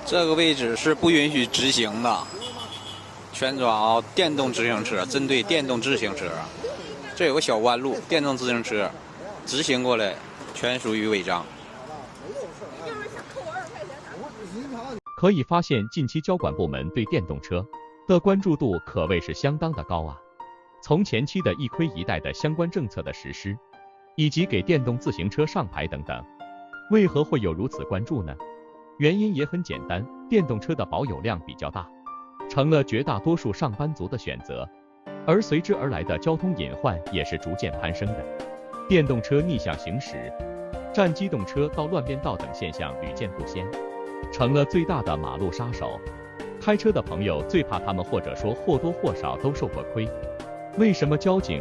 这个位置是不允许直行的，全装电动自行车，针对电动自行车。这有个小弯路，电动自行车直行过来全属于违章。可以发现，近期交管部门对电动车的关注度可谓是相当的高啊。从前期的一盔一带的相关政策的实施，以及给电动自行车上牌等等，为何会有如此关注呢？原因也很简单，电动车的保有量比较大，成了绝大多数上班族的选择，而随之而来的交通隐患也是逐渐攀升的。电动车逆向行驶、占机动车道乱变道等现象屡见不鲜，成了最大的马路杀手。开车的朋友最怕他们，或者说或多或少都受过亏。为什么交警